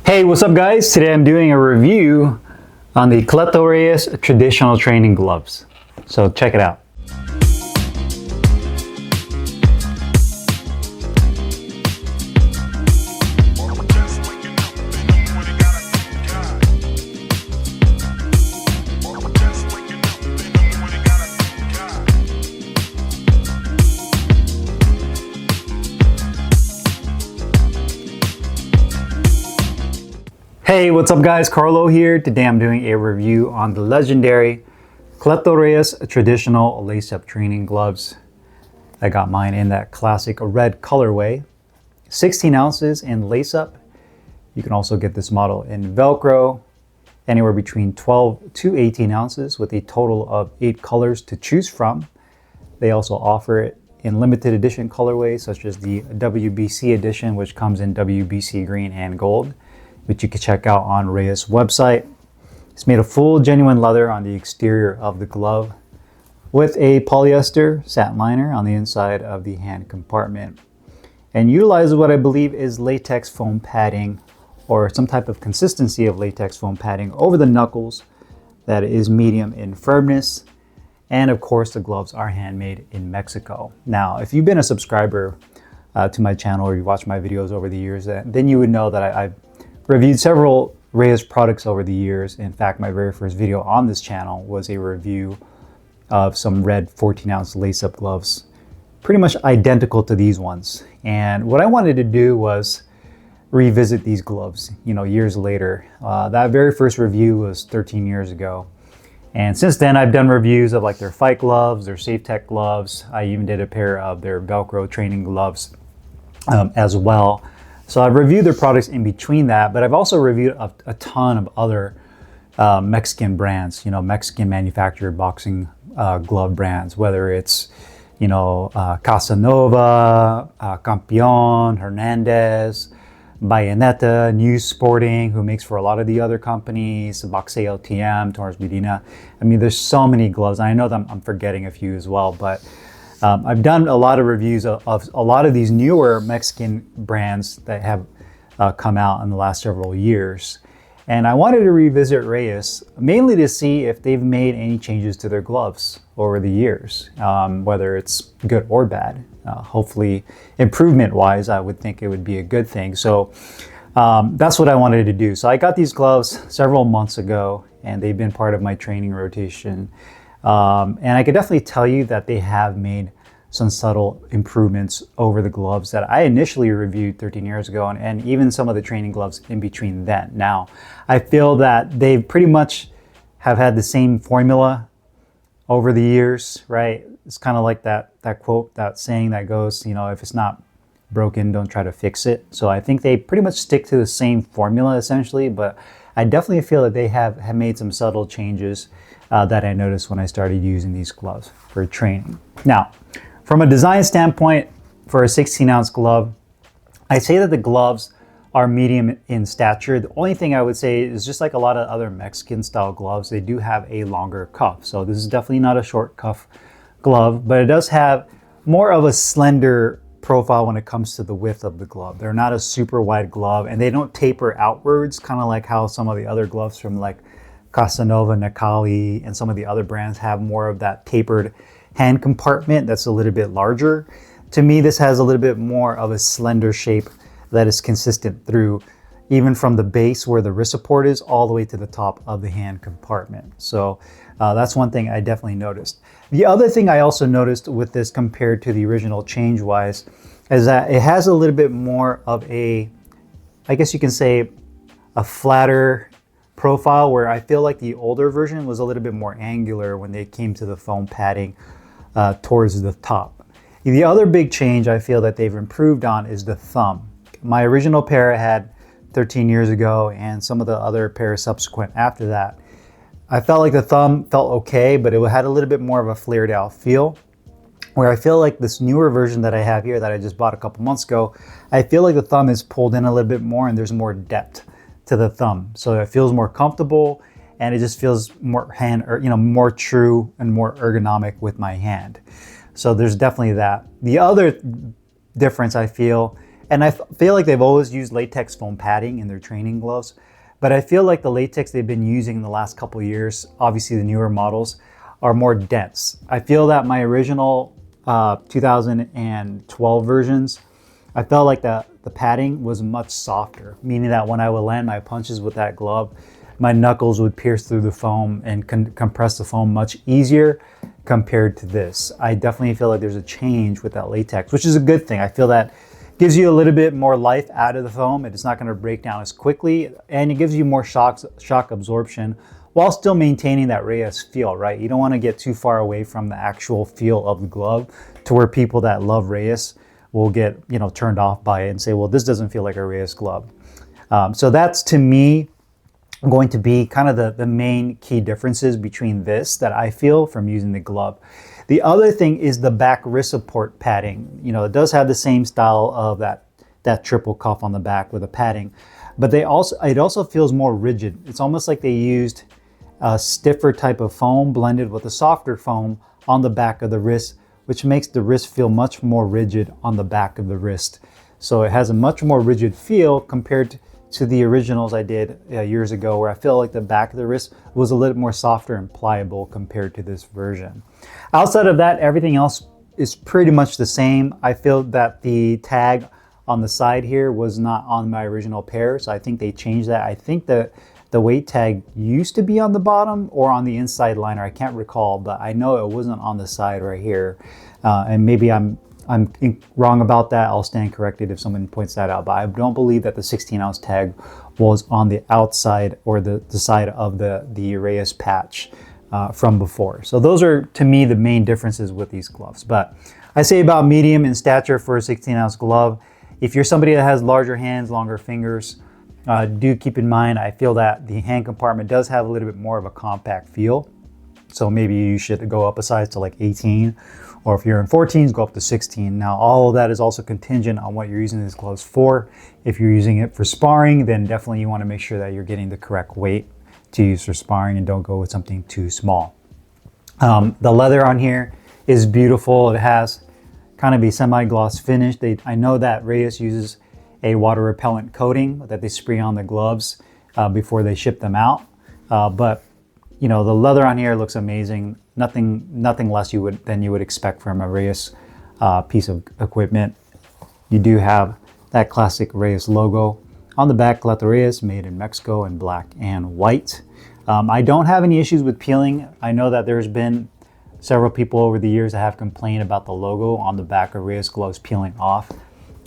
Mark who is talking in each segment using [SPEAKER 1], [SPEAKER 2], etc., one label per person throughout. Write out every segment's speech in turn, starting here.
[SPEAKER 1] Hey, what's up guys? Today I'm doing a review on the Cleto Reyes traditional training gloves. So check it out. Hey, what's up guys? Carlo here. Today I'm doing a review on the legendary Cleto Reyes traditional lace-up training gloves. I got mine in that classic red colorway, 16 ounces in lace-up. You can also get this model in Velcro, anywhere between 12 to 18 ounces with a total of 8 colors to choose from. They also offer it in limited edition colorways such as the WBC edition, which comes in WBC green and gold, which you can check out on Reyes' website. It's made of full genuine leather on the exterior of the glove with a polyester satin liner on the inside of the hand compartment, and utilizes what I believe is latex foam padding or some type of consistency of latex foam padding over the knuckles that is medium in firmness. And of course, the gloves are handmade in Mexico. Now, if you've been a subscriber to my channel or you watch my videos over the years, then you would know that I've reviewed several Reyes products over the years. In fact, my very first video on this channel was a review of some red 14-ounce lace-up gloves, pretty much identical to these ones. And what I wanted to do was revisit these gloves, years later. That very first review was 13 years ago. And since then, I've done reviews of like their fight gloves, their Safe Tech gloves. I even did a pair of their Velcro training gloves as well. So I've reviewed their products in between that, but I've also reviewed a ton of other Mexican brands, Mexican manufactured boxing glove brands, whether it's, Casanova, Campeon, Hernandez, Bayonetta, New Sporting, who makes for a lot of the other companies, Boxeo LTM, Torres Medina. I mean, there's so many gloves. I know that I'm forgetting a few as well, but I've done a lot of reviews of a lot of these newer Mexican brands that have come out in the last several years. And I wanted to revisit Reyes, mainly to see if they've made any changes to their gloves over the years, whether it's good or bad. Hopefully, improvement-wise, I would think it would be a good thing. So that's what I wanted to do. So I got these gloves several months ago, and they've been part of my training rotation. And I could definitely tell you that they have made some subtle improvements over the gloves that I initially reviewed 13 years ago, and even some of the training gloves in between then. Now, I feel that they pretty much have had the same formula over the years, right? It's kind of like that quote, that saying that goes, if it's not broken, don't try to fix it. So I think they pretty much stick to the same formula essentially, but I definitely feel that they have made some subtle changes that I noticed when I started using these gloves for training. Now, from a design standpoint, for a 16-ounce glove, I'd say that the gloves are medium in stature. The only thing I would say is, just like a lot of other Mexican style gloves, they do have a longer cuff. So this is definitely not a short cuff glove, but it does have more of a slender profile when it comes to the width of the glove. They're not a super wide glove, and they don't taper outwards, kind of like how some of the other gloves from like Casanova, Nakali, and some of the other brands have more of that tapered hand compartment that's a little bit larger. To me, this has a little bit more of a slender shape that is consistent through, even from the base where the wrist support is, all the way to the top of the hand compartment. So that's one thing I definitely noticed. The other thing I also noticed with this compared to the original change-wise is that it has a little bit more of a, I guess you can say, a flatter profile, where I feel like the older version was a little bit more angular when they came to the foam padding towards the top. The other big change I feel that they've improved on is the thumb. My original pair I had 13 years ago, and some of the other pairs subsequent after that, I felt like the thumb felt okay, but it had a little bit more of a flared out feel. Where I feel like this newer version that I have here that I just bought a couple months ago, I feel like the thumb is pulled in a little bit more and there's more depth to the thumb. So it feels more comfortable, and it just feels more more true and more ergonomic with my hand. So there's definitely that. The other difference I feel And I feel like they've always used latex foam padding in their training gloves, but I feel like the latex they've been using in the last couple of years, obviously the newer models, are more dense. I feel that my original 2012 versions, I felt like the padding was much softer, meaning that when I would land my punches with that glove, my knuckles would pierce through the foam and compress the foam much easier compared to this. I definitely feel like there's a change with that latex, which is a good thing. I feel that gives you a little bit more life out of the foam. It's not going to break down as quickly, and it gives you more shock absorption while still maintaining that Reyes feel, right? You don't want to get too far away from the actual feel of the glove to where people that love Reyes will get, turned off by it and say, well, this doesn't feel like a Reyes glove. So that's, to me, going to be kind of the main key differences between this that I feel from using the glove. The other thing is the back wrist support padding. It does have the same style of that triple cuff on the back with a padding, but it also feels more rigid. It's almost like they used a stiffer type of foam blended with a softer foam on the back of the wrist, which makes the wrist feel much more rigid on the back of the wrist. So it has a much more rigid feel compared to the originals I did years ago, where I feel like the back of the wrist was a little more softer and pliable compared to this version. Outside of that, everything else is pretty much the same. I feel that the tag on the side here was not on my original pair, so I think they changed that. I think the weight tag used to be on the bottom or on the inside liner. I can't recall, but I know it wasn't on the side right here. And maybe I'm wrong about that. I'll stand corrected if someone points that out, but I don't believe that the 16-ounce tag was on the outside or the side of the Reyes patch from before. So those are, to me, the main differences with these gloves. But I say about medium in stature for a 16-ounce glove. If you're somebody that has larger hands, longer fingers, do keep in mind, I feel that the hand compartment does have a little bit more of a compact feel. So maybe you should go up a size to like 18, or if you're in 14s, go up to 16. Now, all of that is also contingent on what you're using these gloves for. If you're using it for sparring, then definitely you want to make sure that you're getting the correct weight to use for sparring and don't go with something too small. The leather on here is beautiful. It has kind of a semi-gloss finish. I know that Reyes uses a water repellent coating that they spray on the gloves before they ship them out. But the leather on here looks amazing. Nothing less than you would expect from a Reyes piece of equipment. You do have that classic Reyes logo on the back, Cleto Reyes, made in Mexico in black and white. I don't have any issues with peeling. I know that there's been several people over the years that have complained about the logo on the back of Reyes gloves peeling off.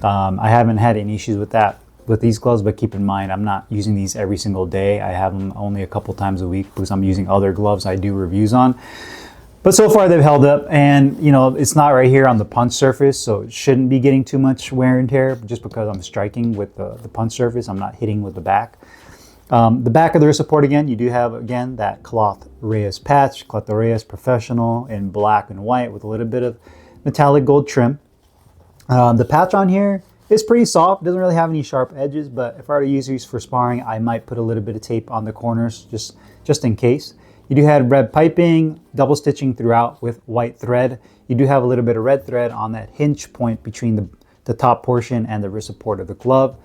[SPEAKER 1] I haven't had any issues with that with these gloves, but keep in mind, I'm not using these every single day. I have them only a couple times a week because I'm using other gloves I do reviews on. But so far they've held up, and it's not right here on the punch surface, so it shouldn't be getting too much wear and tear just because I'm striking with the punch surface. I'm not hitting with the back. The back of the wrist support, again, you do have, again, that cloth Reyes patch, Cleto Reyes Professional in black and white with a little bit of metallic gold trim. The patch on here is pretty soft, doesn't really have any sharp edges, but if I were to use these for sparring, I might put a little bit of tape on the corners just in case. You do have red piping, double stitching throughout with white thread. You do have a little bit of red thread on that hinge point between the top portion and the wrist support of the glove.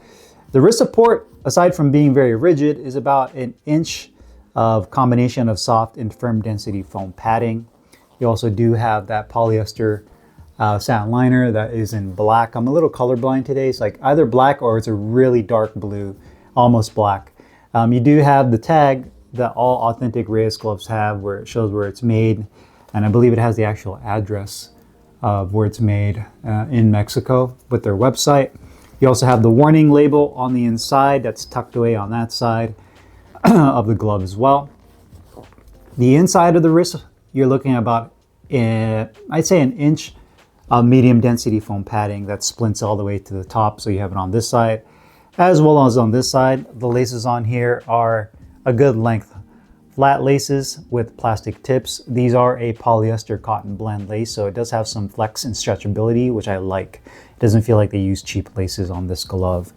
[SPEAKER 1] The wrist support, aside from being very rigid, is about an inch of combination of soft and firm density foam padding. You also do have that polyester satin liner that is in black. I'm a little colorblind today. It's like either black or it's a really dark blue, almost black. You do have the tag that all authentic Reyes gloves have, where it shows where it's made, and I believe it has the actual address of where it's made in Mexico with their website. You also have the warning label on the inside that's tucked away on that side of the glove as well. The inside of the wrist, you're looking at about, I'd say, an inch of medium density foam padding that splints all the way to the top. So you have it on this side as well as on this side. The laces on here are a good length. Flat laces with plastic tips. These are a polyester cotton blend lace, so it does have some flex and stretchability, which I like. It doesn't feel like they use cheap laces on this glove.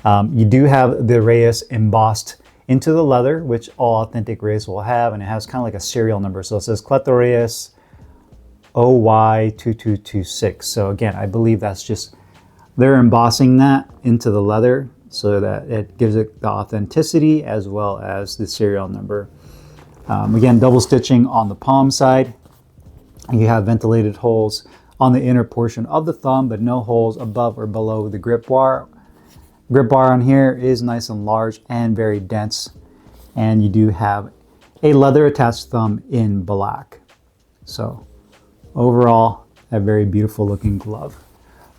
[SPEAKER 1] You do have the Reyes embossed into the leather, which all authentic Reyes will have, and it has kind of like a serial number. So it says Cleto Reyes OY2226. So again, I believe that's just They're embossing that into the leather so that it gives it the authenticity as well as the serial number. Again, double stitching on the palm side. You have ventilated holes on the inner portion of the thumb, but no holes above or below the grip bar. Grip bar on here is nice and large and very dense. And you do have a leather attached thumb in black. So overall, a very beautiful looking glove.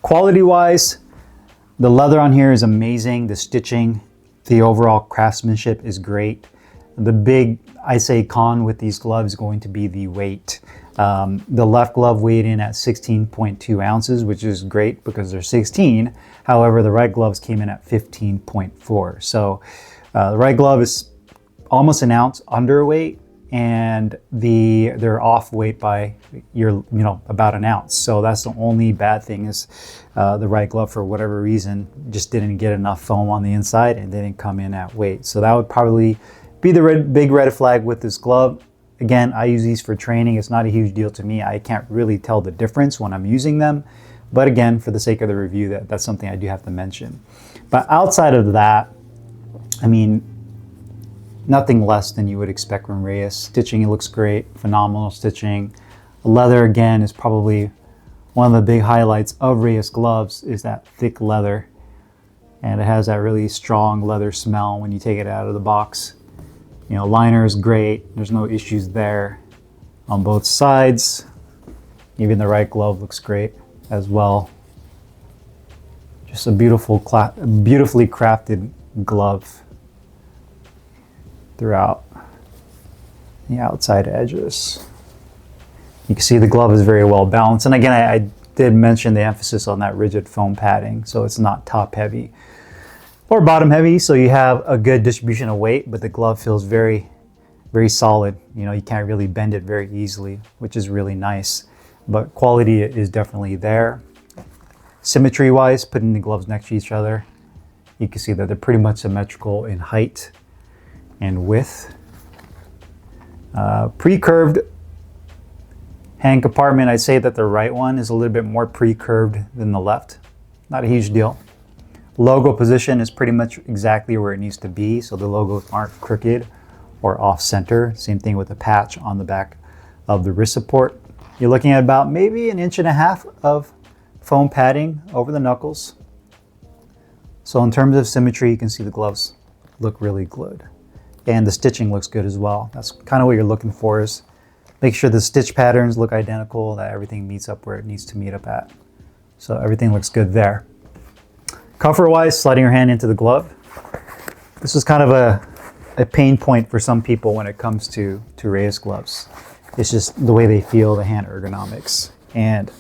[SPEAKER 1] Quality wise, the leather on here is amazing. The stitching, the overall craftsmanship is great. The big, I say, con with these gloves is going to be the weight. The left glove weighed in at 16.2 ounces, which is great because they're 16. However, the right gloves came in at 15.4. So the right glove is almost an ounce underweight, and they're off weight by about an ounce. So that's the only bad thing is the right glove, for whatever reason, just didn't get enough foam on the inside and didn't come in at weight. So that would probably be the big red flag with this glove. Again, I use these for training. It's not a huge deal to me. I can't really tell the difference when I'm using them. But again, for the sake of the review, that's something I do have to mention. But outside of that, I mean, nothing less than you would expect from Reyes. Stitching, it looks great, phenomenal stitching. Leather, again, is probably one of the big highlights of Reyes gloves is that thick leather. And it has that really strong leather smell when you take it out of the box. You know, liner is great. There's no issues there on both sides. Even the right glove looks great as well. Just a beautifully crafted glove throughout the outside edges. You can see the glove is very well balanced. And again, I did mention the emphasis on that rigid foam padding, so it's not top heavy or bottom heavy, so you have a good distribution of weight, but the glove feels very, very solid. You know, you can't really bend it very easily, which is really nice. But quality is definitely there. Symmetry wise, putting the gloves next to each other, you can see that they're pretty much symmetrical in height and width. Pre-curved hand compartment, I'd say that the right one is a little bit more pre-curved than the left. Not a huge deal. Logo position is pretty much exactly where it needs to be, so the logos aren't crooked or off center. Same thing with the patch on the back of the wrist support. You're looking at about maybe 1.5 inches of foam padding over the knuckles. So in terms of symmetry, you can see the gloves look really good. And the stitching looks good as well. That's kind of what you're looking for, is make sure the stitch patterns look identical, that everything meets up where it needs to meet up at. So everything looks good there. Comfort-wise, sliding your hand into the glove. This is kind of a pain point for some people when it comes to Reyes gloves. It's just the way they feel, the hand ergonomics. And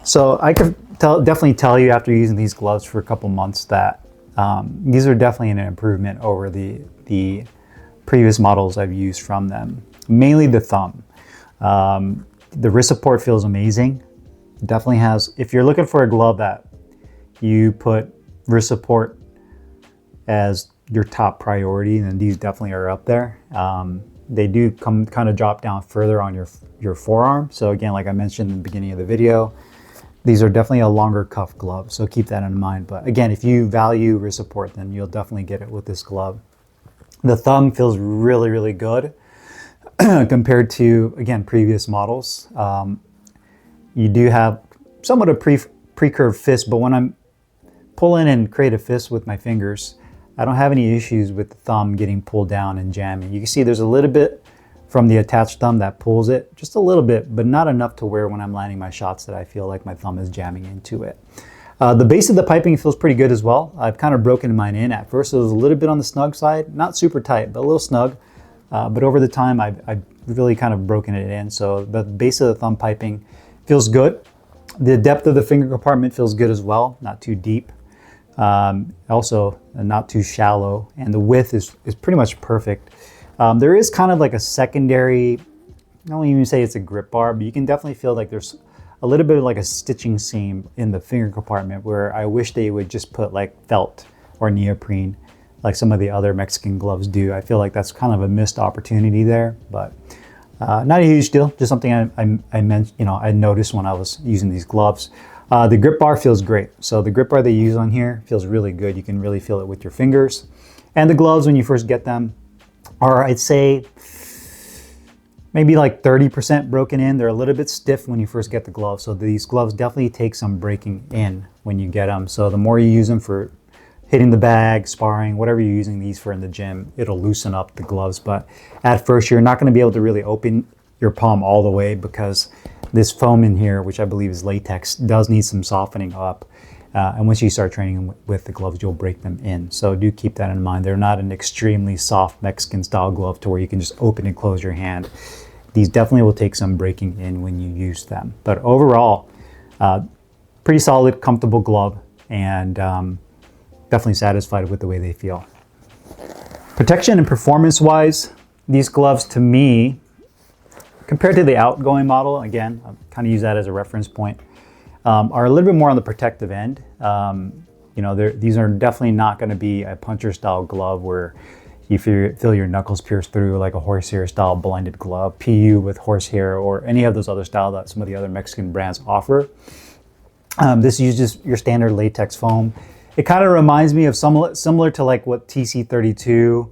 [SPEAKER 1] so I can definitely tell you after using these gloves for a couple months that these are definitely an improvement over the previous models I've used from them. Mainly the thumb. The wrist support feels amazing. It definitely has, if you're looking for a glove that you put wrist support as your top priority, then these definitely are up there. They do kind of drop down further on your forearm. So again, like I mentioned in the beginning of the video, these are definitely a longer cuff glove, so keep that in mind. But again, if you value wrist support, then you'll definitely get it with this glove. The thumb feels really, really good compared to, again, previous models. You do have somewhat a pre-curved fist, but when I'm pulling and create a fist with my fingers, I don't have any issues with the thumb getting pulled down and jamming. You can see there's a little bit from the attached thumb that pulls it, just a little bit, but not enough to where when I'm landing my shots that I feel like my thumb is jamming into it. The base of the piping feels pretty good as well. I've kind of broken mine in. At first it was a little bit on the snug side, not super tight, but a little snug. But over the time I've really kind of broken it in. So the base of the thumb piping feels good. The depth of the finger compartment feels good as well, not too deep. Also not too shallow, and the width is pretty much perfect. There is kind of like a secondary, I don't even say it's a grip bar, but you can definitely feel like there's a little bit of like a stitching seam in the finger compartment where I wish they would just put like felt or neoprene like some of the other Mexican gloves do. I feel like that's kind of a missed opportunity there, but not a huge deal. Just something I meant, I noticed when I was using these gloves. The grip bar feels great. So the grip bar they use on here feels really good. You can really feel it with your fingers. And the gloves, when you first get them, are, I'd say, maybe like 30% broken in. They're a little bit stiff when you first get the gloves. So these gloves definitely take some breaking in when you get them. So the more you use them for hitting the bag, sparring, whatever you're using these for in the gym, it'll loosen up the gloves. But at first, you're not going to be able to really open your palm all the way because this foam in here, which I believe is latex, does need some softening up. And once you start training with the gloves, you'll break them in. So do keep that in mind. They're not an extremely soft Mexican style glove to where you can just open and close your hand. These definitely will take some breaking in when you use them. But overall, pretty solid, comfortable glove, and definitely satisfied with the way they feel. Protection and performance-wise, these gloves to me, compared to the outgoing model, again, I kind of use that as a reference point, are a little bit more on the protective end. These are definitely not going to be a puncher-style glove where you feel your knuckles pierce through like a horsehair style blended glove, PU with horsehair, or any of those other styles that some of the other Mexican brands offer. This uses your standard latex foam. It kind of reminds me of similar to like what TC32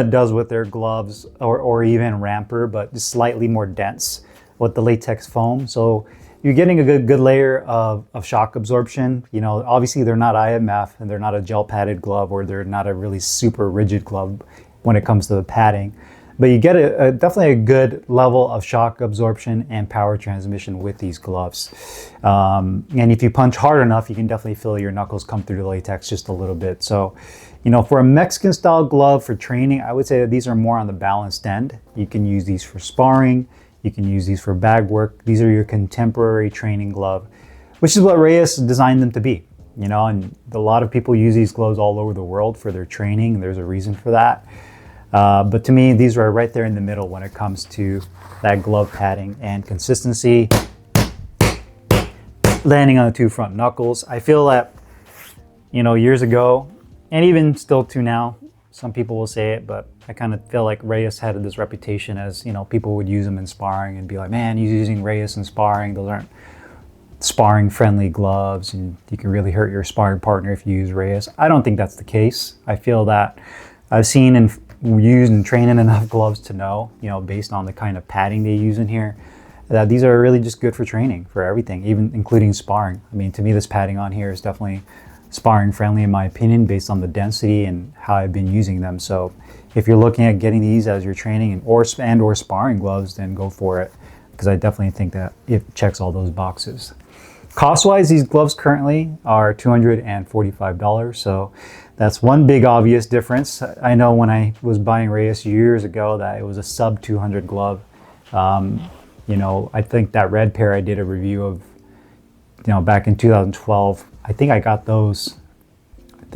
[SPEAKER 1] does with their gloves, or even Ramper, but just slightly more dense with the latex foam. So you're getting a good layer of shock absorption. Obviously they're not IMF and they're not a gel padded glove, or they're not a really super rigid glove when it comes to the padding. But you get definitely a good level of shock absorption and power transmission with these gloves. And if you punch hard enough, you can definitely feel your knuckles come through the latex just a little bit. So, for a Mexican style glove for training, I would say that these are more on the balanced end. You can use these for sparring. You can use these for bag work. These are your contemporary training glove, which is what Reyes designed them to be. And a lot of people use these gloves all over the world for their training. There's a reason for that. But to me, these are right there in the middle when it comes to that glove padding and consistency, landing on the two front knuckles. I feel that, years ago, and even still to now, some people will say it, but I kind of feel like Reyes had this reputation as, people would use them in sparring and be like, man, he's using Reyes in sparring. Those aren't sparring friendly gloves, and you can really hurt your sparring partner if you use Reyes. I don't think that's the case. I feel that I've seen and used and trained in enough gloves to know, based on the kind of padding they use in here, that these are really just good for training, for everything, even including sparring. I mean, to me, this padding on here is definitely sparring friendly in my opinion, based on the density and how I've been using them. So if you're looking at getting these as your training or sparring gloves, then go for it, because I definitely think that it checks all those boxes. Cost-wise, these gloves currently are $245, so that's one big obvious difference. I know when I was buying Reyes years ago that it was a sub 200 glove. I think that red pair I did a review of, back in 2012. I think I got those,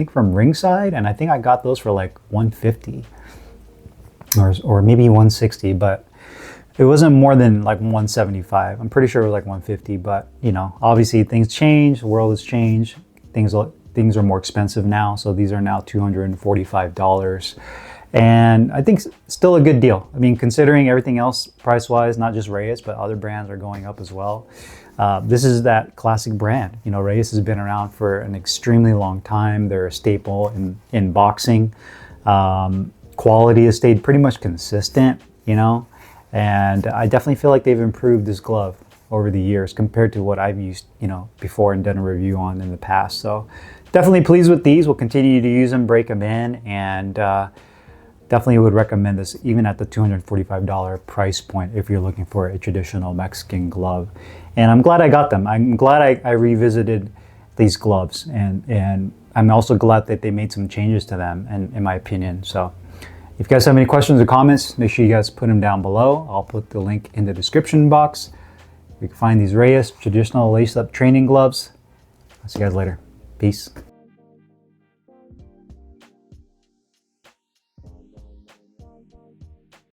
[SPEAKER 1] from Ringside, and I think I got those for like 150 or maybe 160, but it wasn't more than like 175. I'm pretty sure it was like 150, but obviously things change, the world has changed, things are more expensive now, so these are now $245. And I think still a good deal. I mean, considering everything else price-wise, not just Reyes, but other brands are going up as well. This is that classic brand. Reyes has been around for an extremely long time. They're a staple in boxing. Quality has stayed pretty much consistent, and I definitely feel like they've improved this glove over the years compared to what I've used, before and done a review on in the past. So definitely pleased with these. We'll continue to use them, break them in, and definitely would recommend this even at the $245 price point if you're looking for a traditional Mexican glove. And I'm glad I got them. I'm glad I revisited these gloves, and I'm also glad that they made some changes to them, in my opinion. So if you guys have any questions or comments, make sure you guys put them down below. I'll put the link in the description box. You can find these Reyes traditional lace-up training gloves. I'll see you guys later. Peace.